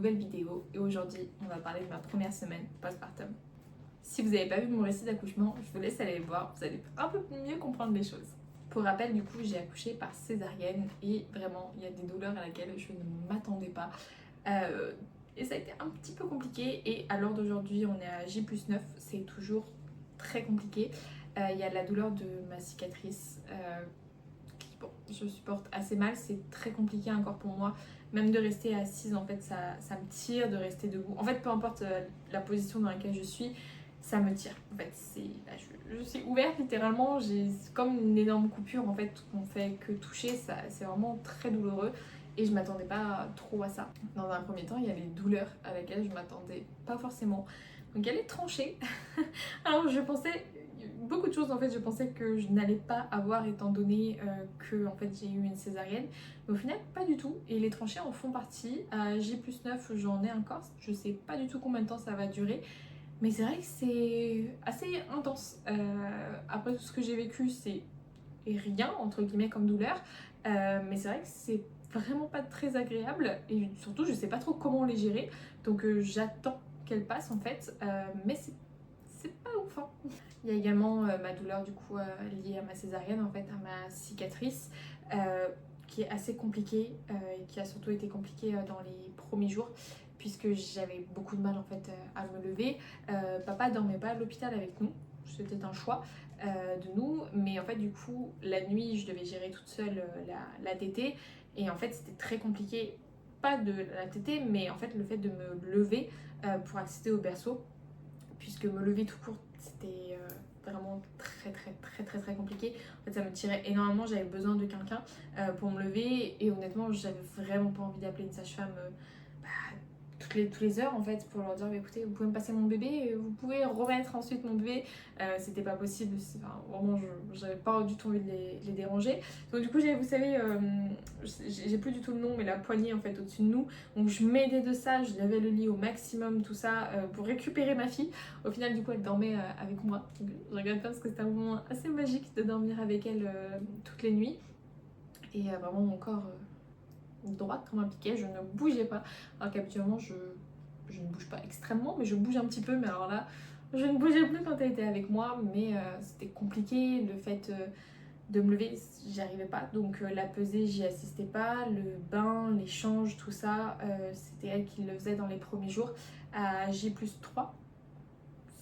nouvelle vidéo et aujourd'hui on va parler de ma première semaine postpartum. Si vous n'avez pas vu mon récit d'accouchement, je vous laisse aller le voir, vous allez un peu mieux comprendre les choses. Pour rappel, du coup, j'ai accouché par césarienne et vraiment il y a des douleurs à laquelle je ne m'attendais pas. Et ça a été un petit peu compliqué et à l'heure d'aujourd'hui on est à J+9, c'est toujours très compliqué. Il y a la douleur de ma cicatrice qui, bon, je supporte assez mal, c'est très compliqué encore pour moi. Même de rester assise, en fait, ça me tire, de rester debout. En fait, peu importe la position dans laquelle je suis, ça me tire. En fait, là, je suis ouverte littéralement, j'ai comme une énorme coupure en fait qu'on fait que toucher, c'est vraiment très douloureux et je m'attendais pas trop à ça. Dans un premier temps, il y a les douleurs à laquelle je m'attendais pas forcément. Donc elle est tranchée. Alors je pensais beaucoup de choses en fait, je pensais que je n'allais pas avoir étant donné que en fait j'ai eu une césarienne, mais au final pas du tout et les tranchées en font partie. À J+9 j'en ai encore, je sais pas du tout combien de temps ça va durer, mais c'est vrai que c'est assez intense. Après tout ce que j'ai vécu c'est rien entre guillemets comme douleur, mais c'est vrai que c'est vraiment pas très agréable et surtout je sais pas trop comment les gérer, donc j'attends qu'elle passe en fait, mais c'est pas ouf hein. Il y a également ma douleur du coup liée à ma césarienne en fait, à ma cicatrice, qui est assez compliquée et qui a surtout été compliquée dans les premiers jours puisque j'avais beaucoup de mal en fait à me lever. Papa dormait pas à l'hôpital avec nous, c'était un choix de nous, mais en fait du coup la nuit je devais gérer toute seule la tétée et en fait c'était très compliqué, pas de la tétée mais en fait le fait de me lever pour accéder au berceau, puisque me lever tout court c'était vraiment très compliqué. En fait ça me tirait énormément, j'avais besoin de quelqu'un pour me lever et honnêtement j'avais vraiment pas envie d'appeler une sage-femme tous les heures en fait pour leur dire écoutez vous pouvez me passer mon bébé, vous pouvez remettre ensuite mon bébé, c'était pas possible, enfin, vraiment j'avais pas du tout envie de les déranger. Donc du coup j'avais, vous savez, j'ai plus du tout le nom mais la poignée en fait au-dessus de nous, donc je m'aidais de ça, je levais le lit au maximum tout ça pour récupérer ma fille. Au final du coup elle dormait avec moi, donc je regrette pas parce que c'était un moment assez magique de dormir avec elle toutes les nuits et vraiment mon corps droite comme un piquet, je ne bougeais pas. Alors qu'habituellement je ne bouge pas extrêmement, mais je bouge un petit peu. Mais alors là, je ne bougeais plus quand elle était avec moi, mais c'était compliqué. Le fait de me lever, j'y arrivais pas. Donc la pesée, j'y assistais pas. Le bain, l'échange, tout ça, c'était elle qui le faisait dans les premiers jours. À J+3,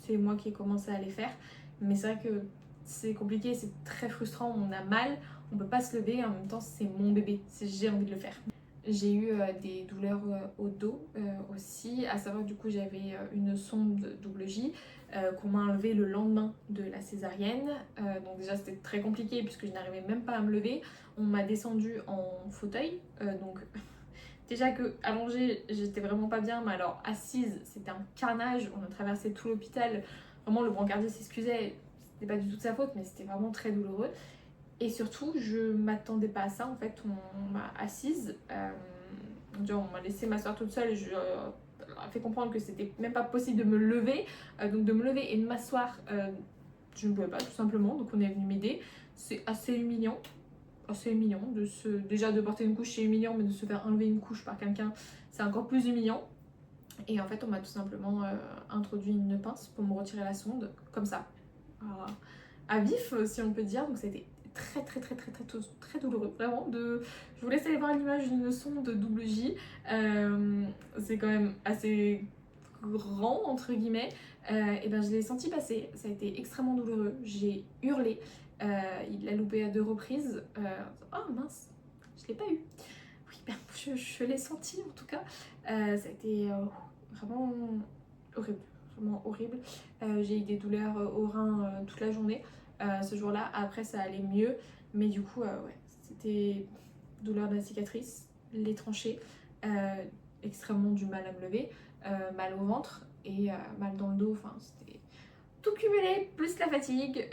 c'est moi qui ai commencé à les faire. Mais c'est vrai que c'est compliqué, c'est très frustrant, on a mal, on peut pas se lever, en même temps c'est mon bébé, j'ai envie de le faire. J'ai eu des douleurs au dos aussi, à savoir du coup j'avais une sonde double J qu'on m'a enlevée le lendemain de la césarienne, donc déjà c'était très compliqué puisque je n'arrivais même pas à me lever. On m'a descendue en fauteuil, donc déjà que allongée j'étais vraiment pas bien, mais alors assise c'était un carnage, on a traversé tout l'hôpital, vraiment le brancardier s'excusait, c'était pas du tout de sa faute mais c'était vraiment très douloureux. Et surtout, je m'attendais pas à ça. En fait, on m'a assise, on m'a laissé m'asseoir toute seule. Je leur ai fait comprendre que c'était même pas possible de me lever. Donc de me lever et de m'asseoir, je ne pouvais pas tout simplement. Donc on est venu m'aider. C'est assez humiliant. Assez humiliant. Déjà de porter une couche, c'est humiliant, mais de se faire enlever une couche par quelqu'un, c'est encore plus humiliant. Et en fait, on m'a tout simplement introduit une pince pour me retirer la sonde, comme ça. Alors, à vif, si on peut dire. Donc c'était très douloureux, vraiment. Je vous laisse aller voir l'image d'une sonde double J. C'est quand même assez grand entre guillemets. Et ben je l'ai senti passer, ça a été extrêmement douloureux. J'ai hurlé. Il l'a loupé à 2 reprises. Oh mince, je l'ai pas eu. Oui, ben, je l'ai senti en tout cas. Ça a été vraiment horrible. Vraiment horrible. J'ai eu des douleurs au rein toute la journée. Ce jour-là, après ça allait mieux, mais du coup, ouais, c'était douleur de la cicatrice, les tranchées, extrêmement du mal à me lever, mal au ventre et mal dans le dos, enfin c'était tout cumulé, plus la fatigue,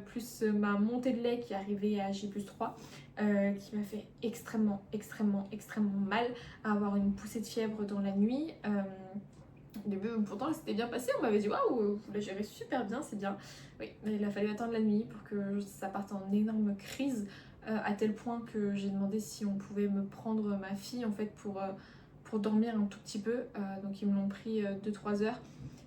plus ma montée de lait qui arrivait à J+3, qui m'a fait extrêmement mal, à avoir une poussée de fièvre dans la nuit. Au début, pourtant, c'était bien passé, on m'avait dit waouh, vous la gérez super bien, c'est bien. Oui, mais il a fallu attendre la nuit pour que ça parte en énorme crise, à tel point que j'ai demandé si on pouvait me prendre ma fille en fait pour dormir un tout petit peu. Donc ils me l'ont pris 2-3 heures.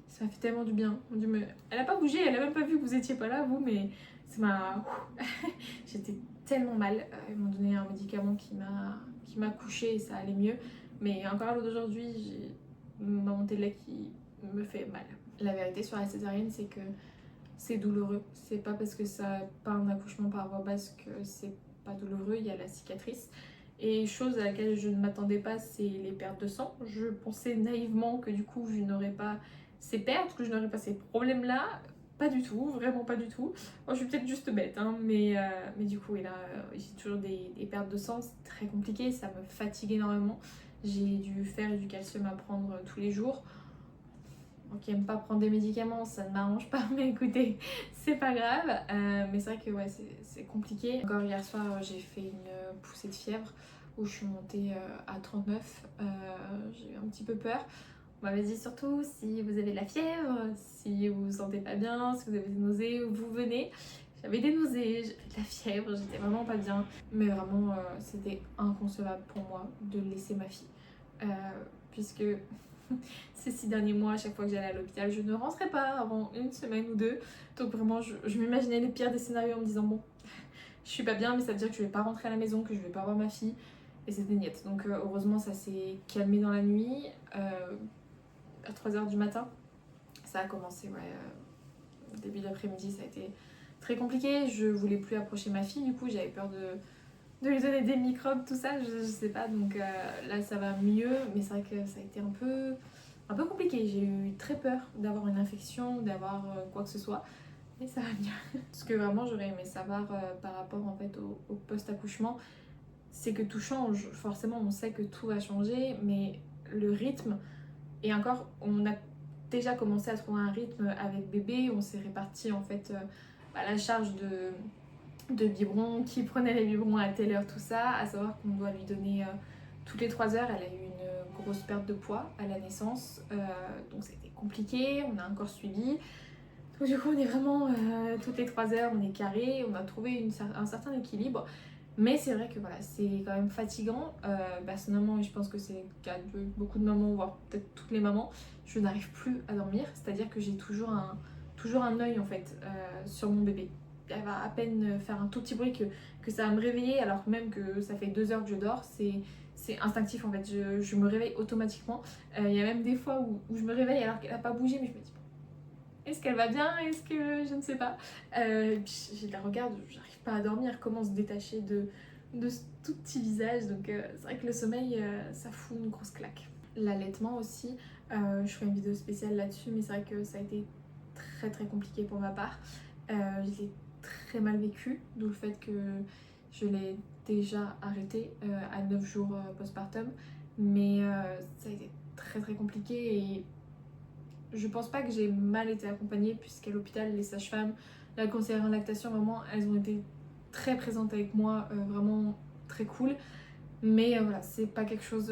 Ça m'a fait tellement du bien. Mon Dieu, mais elle a pas bougé, elle a même pas vu que vous étiez pas là, vous, mais ça m'a... J'étais tellement mal. Ils m'ont donné un médicament qui m'a couché et ça allait mieux. Mais encore à l'heure d'aujourd'hui, j'ai ma montée de lait qui me fait mal. La vérité sur la césarienne, c'est que c'est douloureux. C'est pas parce que ça pas un accouchement par voie basse que c'est pas douloureux, il y a la cicatrice. Et chose à laquelle je ne m'attendais pas, c'est les pertes de sang. Je pensais naïvement que du coup je n'aurais pas ces pertes, que je n'aurais pas ces problèmes-là. Pas du tout, vraiment pas du tout. Bon, je suis peut-être juste bête, hein, mais du coup, et là, j'ai toujours des pertes de sang, c'est très compliqué, ça me fatigue énormément. J'ai du fer et du calcium à prendre tous les jours. Donc, qui aime pas prendre des médicaments, ça ne m'arrange pas, mais écoutez, c'est pas grave. Mais c'est vrai que ouais, c'est compliqué. Encore hier soir, j'ai fait une poussée de fièvre où je suis montée à 39. J'ai eu un petit peu peur. On m'avait dit surtout si vous avez de la fièvre, si vous vous sentez pas bien, si vous avez des nausées, vous venez. J'avais des nausées, j'avais de la fièvre, j'étais vraiment pas bien. Mais vraiment, c'était inconcevable pour moi de laisser ma fille. Puisque ces 6 derniers mois, à chaque fois que j'allais à l'hôpital, je ne rentrais pas avant une semaine ou deux. Donc vraiment, je m'imaginais les pires des scénarios en me disant bon, je suis pas bien, mais ça veut dire que je vais pas rentrer à la maison, que je vais pas voir ma fille. Et c'était niette. Donc heureusement, ça s'est calmé dans la nuit. À 3h du matin, ça a commencé, ouais, début d'après-midi, ça a été très compliqué. Je voulais plus approcher ma fille, du coup, j'avais peur de lui donner des microbes, tout ça, je sais pas. Donc là, ça va mieux, mais c'est vrai que ça a été un peu compliqué. J'ai eu très peur d'avoir une infection, d'avoir quoi que ce soit, mais ça va mieux. Ce que vraiment j'aurais aimé savoir par rapport en fait au post-accouchement, c'est que tout change. Forcément, on sait que tout va changer, mais le rythme, et encore, on a déjà commencé à trouver un rythme avec bébé, on s'est réparti en fait la charge de biberon, qui prenait les biberons à telle heure, tout ça, à savoir qu'on doit lui donner toutes les 3 heures. Elle a eu une grosse perte de poids à la naissance, donc c'était compliqué, on a encore suivi. Donc du coup on est vraiment toutes les 3 heures, on est carré, on a trouvé un certain équilibre. Mais c'est vrai que voilà, c'est quand même fatigant. Personnellement, je pense que c'est le cas de beaucoup de mamans, voire peut-être toutes les mamans, je n'arrive plus à dormir. C'est-à-dire que j'ai toujours un œil en fait sur mon bébé. Elle va à peine faire un tout petit bruit que ça va me réveiller, alors même que ça fait 2 heures que je dors. C'est instinctif en fait, je me réveille automatiquement. Il y a même des fois où je me réveille alors qu'elle n'a pas bougé, mais je me dis est-ce qu'elle va bien? Est-ce que je ne sais pas? Et puis je la regarde, j'arrive pas à dormir. Comment se détacher de ce tout petit visage? Donc c'est vrai que le sommeil, ça fout une grosse claque. L'allaitement aussi, je ferai une vidéo spéciale là-dessus, mais c'est vrai que ça a été très très compliqué pour ma part. Je l'ai très mal vécu, d'où le fait que je l'ai déjà arrêté à 9 jours postpartum. Mais ça a été très très compliqué et je pense pas que j'ai mal été accompagnée, puisqu'à l'hôpital, les sages-femmes, la conseillère en lactation, vraiment, elles ont été très présentes avec moi, vraiment très cool. Mais voilà, c'est pas quelque chose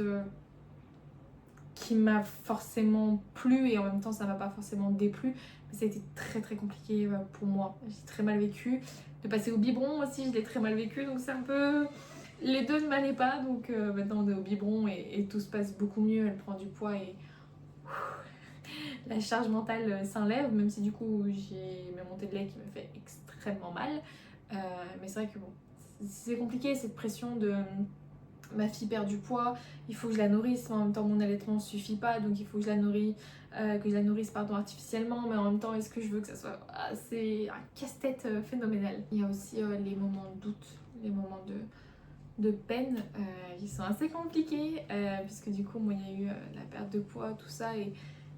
qui m'a forcément plu, et en même temps ça m'a pas forcément déplu. Mais ça a été très très compliqué pour moi. J'ai très mal vécu. De passer au biberon aussi, je l'ai très mal vécu, donc c'est un peu... Les deux ne m'allaient pas, donc maintenant on est au biberon et tout se passe beaucoup mieux. Elle prend du poids et la charge mentale s'enlève, même si du coup j'ai mes montées de lait qui me fait extrêmement mal. Mais c'est vrai que bon, c'est compliqué cette pression de ma fille perd du poids, il faut que je la nourrice, mais en même temps mon allaitement suffit pas, donc il faut que je la nourrisse artificiellement, mais en même temps est-ce que je veux que ça soit... c'est un casse-tête phénoménal. Il y a aussi les moments de doute, les moments de peine qui sont assez compliqués, puisque du coup moi il y a eu la perte de poids, tout ça, et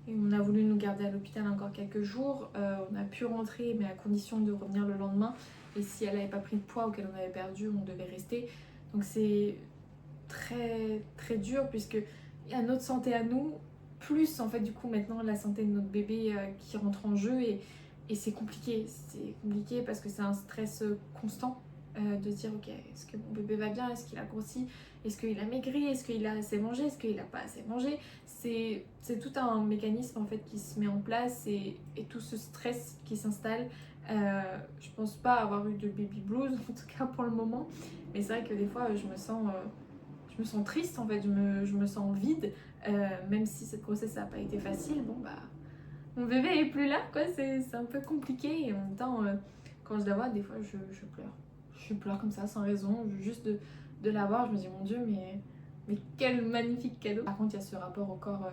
on a voulu nous garder à l'hôpital encore quelques jours. On a pu rentrer, mais à condition de revenir le lendemain. Et si elle n'avait pas pris de poids ou qu'elle en avait perdu, on devait rester. Donc c'est très très dur, puisque il y a notre santé à nous, plus en fait du coup maintenant la santé de notre bébé qui rentre en jeu. Et c'est compliqué. C'est compliqué parce que c'est un stress constant. De se dire ok, est-ce que mon bébé va bien, est-ce qu'il a grossi, est-ce qu'il a maigri, est-ce qu'il a assez mangé, est-ce qu'il a pas assez mangé. C'est tout un mécanisme en fait qui se met en place, et tout ce stress qui s'installe. Je pense pas avoir eu de baby blues en tout cas pour le moment, mais c'est vrai que des fois je me me sens triste en fait, je me sens vide, même si cette grossesse ça n'a pas été facile, bon bah mon bébé est plus là quoi, c'est un peu compliqué et en même temps quand je la vois des fois je pleure. Je pleure comme ça sans raison, juste de la voir, je me dis mon Dieu mais quel magnifique cadeau. Par contre il y a ce rapport au corps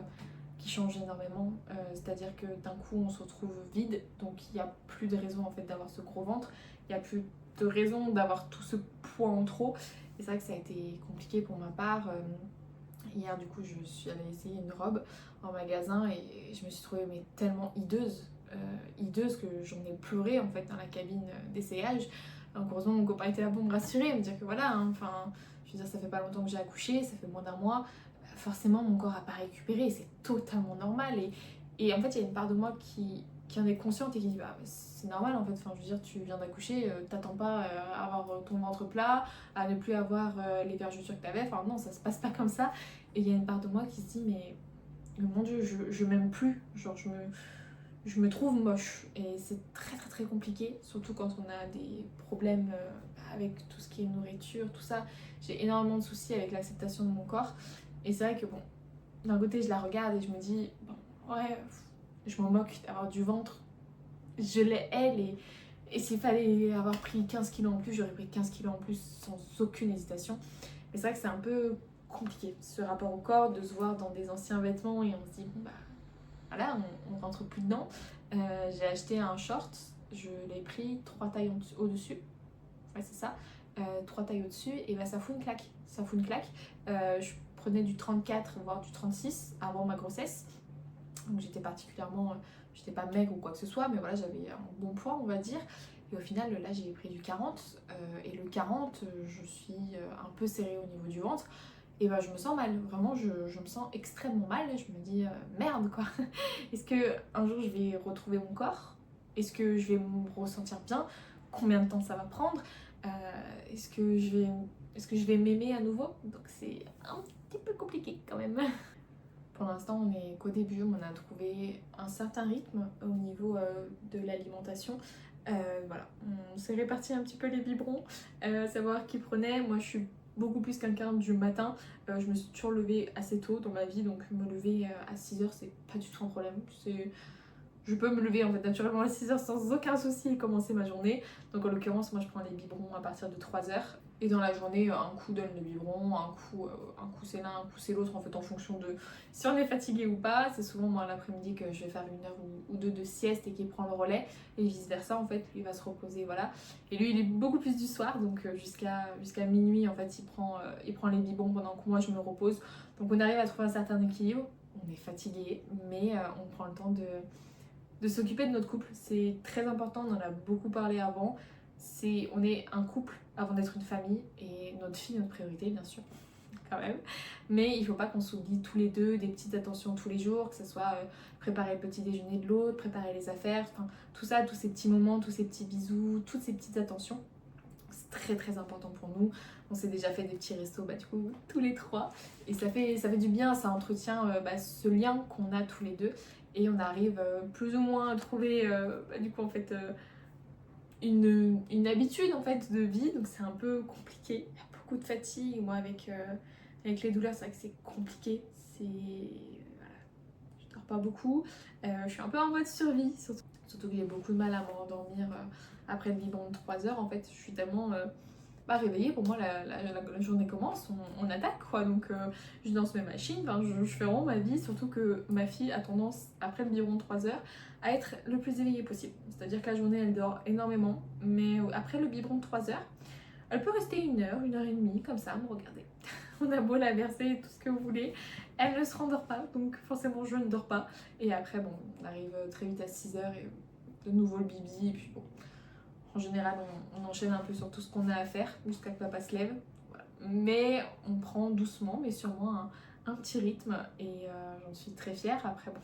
qui change énormément, c'est-à-dire que d'un coup on se retrouve vide, donc il n'y a plus de raison en fait d'avoir ce gros ventre, il n'y a plus de raison d'avoir tout ce poids en trop. Et c'est vrai que ça a été compliqué pour ma part. Hier du coup je suis allée essayer une robe en magasin et je me suis trouvée mais tellement hideuse que j'en ai pleuré en fait dans la cabine d'essayage. Donc heureusement mon copain était là pour me rassurer, me dire que voilà, hein, enfin je veux dire ça fait pas longtemps que j'ai accouché, ça fait moins d'un mois, forcément mon corps a pas récupéré, c'est totalement normal et en fait il y a une part de moi qui en est consciente et qui dit bah c'est normal en fait, enfin je veux dire tu viens d'accoucher, t'attends pas à avoir ton ventre plat, à ne plus avoir les vergetures que t'avais, enfin non ça se passe pas comme ça. Et il y a une part de moi qui se dit mais mon Dieu je m'aime plus, genre je me trouve moche et c'est très très très compliqué, surtout quand on a des problèmes avec tout ce qui est nourriture, tout ça. J'ai énormément de soucis avec l'acceptation de mon corps et c'est vrai que bon, d'un côté je la regarde et je me dis bon ouais, je m'en moque d'avoir du ventre, je l'ai elle et s'il fallait avoir pris 15 kilos en plus, j'aurais pris 15 kilos en plus sans aucune hésitation. Mais c'est vrai que c'est un peu compliqué ce rapport au corps, de se voir dans des anciens vêtements et on se dit bon bah voilà, on rentre plus dedans. J'ai acheté un short, je l'ai pris 3 tailles au-dessus, ouais c'est ça, 3 tailles au-dessus et bah ça fout une claque, ça fout une claque. Je prenais du 34 voire du 36 avant ma grossesse, donc j'étais pas maigre ou quoi que ce soit, mais voilà j'avais un bon poids on va dire. Et au final là j'ai pris du 40 et le 40 je suis un peu serrée au niveau du ventre. Et bah je me sens mal, vraiment je me sens extrêmement mal, je me dis merde quoi. Est-ce que un jour je vais retrouver mon corps? Est-ce que je vais me ressentir bien? Combien de temps ça va prendre? Est-ce que je vais m'aimer à nouveau? Donc c'est un petit peu compliqué quand même. Pour l'instant on est qu'au début, on a trouvé un certain rythme au niveau de l'alimentation. Voilà, on s'est réparti un petit peu les biberons, savoir qui prenait. Moi je suis beaucoup plus quelqu'un du matin. Je me suis toujours levée assez tôt dans ma vie, donc me lever à 6h c'est pas du tout un problème. Je peux me lever en fait naturellement à 6h sans aucun souci et commencer ma journée. Donc en l'occurrence moi je prends les biberons à partir de 3h. Et dans la journée un coup donne le biberon, un coup c'est l'un, un coup c'est l'autre en fait en fonction de si on est fatigué ou pas. C'est souvent moi l'après-midi que je vais faire 1 heure ou deux de sieste et qui prend le relais et vice versa en fait, lui il va se reposer voilà. Et lui il est beaucoup plus du soir donc jusqu'à minuit en fait il prend les biberons pendant que moi je me repose. Donc on arrive à trouver un certain équilibre, on est fatigué mais on prend le temps de s'occuper de notre couple. C'est très important, on en a beaucoup parlé avant. On est un couple avant d'être une famille et notre fille, notre priorité bien sûr, quand même. Mais il faut pas qu'on s'oublie tous les deux des petites attentions tous les jours, que ce soit préparer le petit déjeuner de l'autre, préparer les affaires, enfin tout ça, tous ces petits moments, tous ces petits bisous, toutes ces petites attentions. C'est très très important pour nous. On s'est déjà fait des petits restos bah, du coup tous les trois et ça fait du bien, ça entretient ce lien qu'on a tous les deux et on arrive plus ou moins à trouver du coup en fait une habitude en fait de vie, donc c'est un peu compliqué. Il y a beaucoup de fatigue, moi avec les douleurs c'est vrai que c'est compliqué, voilà, je dors pas beaucoup, je suis un peu en mode survie, surtout que j'ai beaucoup de mal à m'endormir après le biberon de 3 heures en fait, je suis tellement réveillée, pour moi la journée commence, on attaque quoi, donc je lance mes machines, enfin, je fais vraiment ma vie, surtout que ma fille a tendance, après le biberon de 3 heures, à être le plus éveillée possible. C'est-à-dire que la journée elle dort énormément, mais après le biberon de 3 heures, elle peut rester 1 heure, 1 heure et demie, comme ça, à me regarder. On a beau la verser, tout ce que vous voulez, elle ne se rendort pas, donc forcément je ne dors pas. Et après, bon, on arrive très vite à 6 heures et de nouveau le bibi, et puis bon, en général on enchaîne un peu sur tout ce qu'on a à faire jusqu'à que papa se lève. Voilà. Mais on prend doucement, mais sûrement un petit rythme et j'en suis très fière. Après, bon,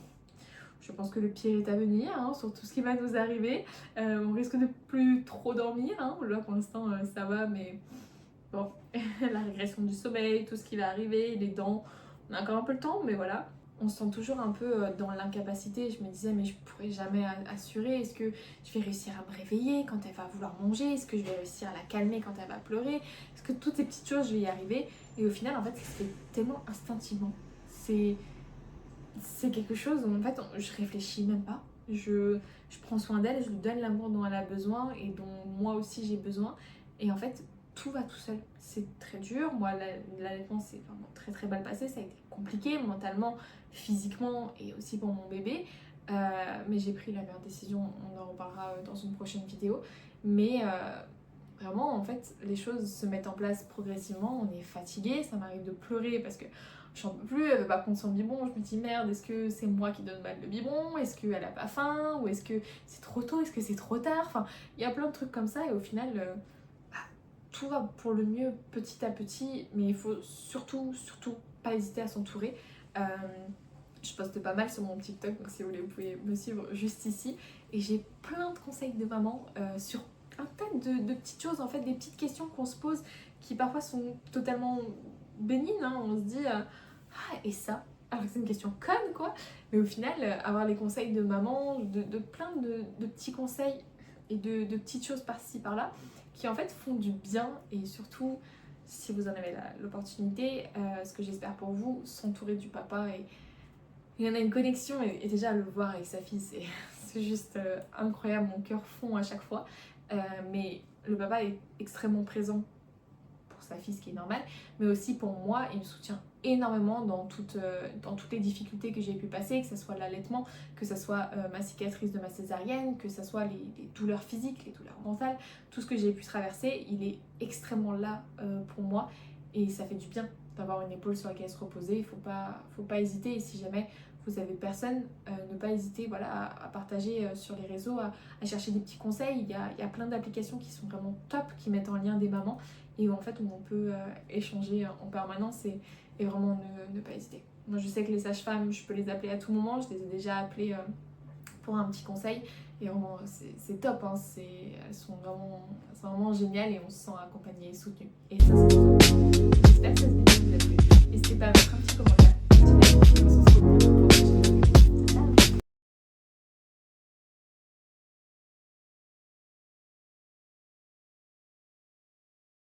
je pense que le pire est à venir hein, sur tout ce qui va nous arriver. On risque de plus trop dormir. Hein. Là, pour l'instant, ça va, mais bon, la régression du sommeil, tout ce qui va arriver, les dents, on a encore un peu le temps, mais voilà. on se sent toujours un peu dans l'incapacité. Je me disais mais je pourrais jamais assurer, est-ce que je vais réussir à me réveiller quand elle va vouloir manger, est-ce que je vais réussir à la calmer quand elle va pleurer, est-ce que toutes ces petites choses je vais y arriver. Et au final en fait ça se fait tellement instinctivement, c'est quelque chose où en fait je réfléchis même pas, je prends soin d'elle, je lui donne l'amour dont elle a besoin et dont moi aussi j'ai besoin, et en fait tout va tout seul. C'est très dur, moi l'allaitement c'est vraiment très très mal passé, ça a été compliqué mentalement, physiquement et aussi pour mon bébé, mais j'ai pris la meilleure décision, on en reparlera dans une prochaine vidéo, mais vraiment en fait les choses se mettent en place progressivement, on est fatigué, ça m'arrive de pleurer parce que j'en peux plus, elle veut pas prendre son biberon, je me dis merde, est-ce que c'est moi qui donne mal le biberon, est-ce qu'elle a pas faim, ou est-ce que c'est trop tôt, est-ce que c'est trop tard, enfin il y a plein de trucs comme ça, et au final tout va pour le mieux petit à petit, mais il faut surtout pas hésiter à s'entourer. Je poste pas mal sur mon TikTok, donc si vous voulez vous pouvez me suivre juste ici, et j'ai plein de conseils de maman sur un tas de petites choses, en fait des petites questions qu'on se pose qui parfois sont totalement bénignes, hein. On se dit ah et ça, alors que c'est une question conne quoi, mais au final avoir les conseils de maman, de plein de petits conseils et de petites choses par-ci par-là qui en fait font du bien, et surtout si vous en avez l'opportunité, ce que j'espère pour vous, s'entourer du papa, et il y en a une connexion, et déjà le voir avec sa fille c'est juste incroyable, mon cœur fond à chaque fois, mais le papa est extrêmement présent pour sa fille, ce qui est normal, mais aussi pour moi, il me soutient énormément dans toutes les difficultés que j'ai pu passer, que ce soit l'allaitement, que ce soit ma cicatrice de ma césarienne, que ce soit les douleurs physiques, les douleurs mentales, tout ce que j'ai pu traverser, il est extrêmement là pour moi, et ça fait du bien d'avoir une épaule sur laquelle se reposer. Il faut pas hésiter, et si jamais vous avez personne, ne pas hésiter voilà, à partager sur les réseaux, à chercher des petits conseils. Il y a plein d'applications qui sont vraiment top, qui mettent en lien des mamans, et où en fait on peut échanger en permanence, et vraiment ne pas hésiter. Moi je sais que les sages-femmes, je peux les appeler à tout moment, je les ai déjà appelées pour un petit conseil, et vraiment c'est top, hein. Elles sont vraiment géniales, et on se sent accompagné et soutenu, et ça c'est top. J'espère que cette vidéo vous a plu, n'hésitez pas à mettre un petit commentaire, on se retrouve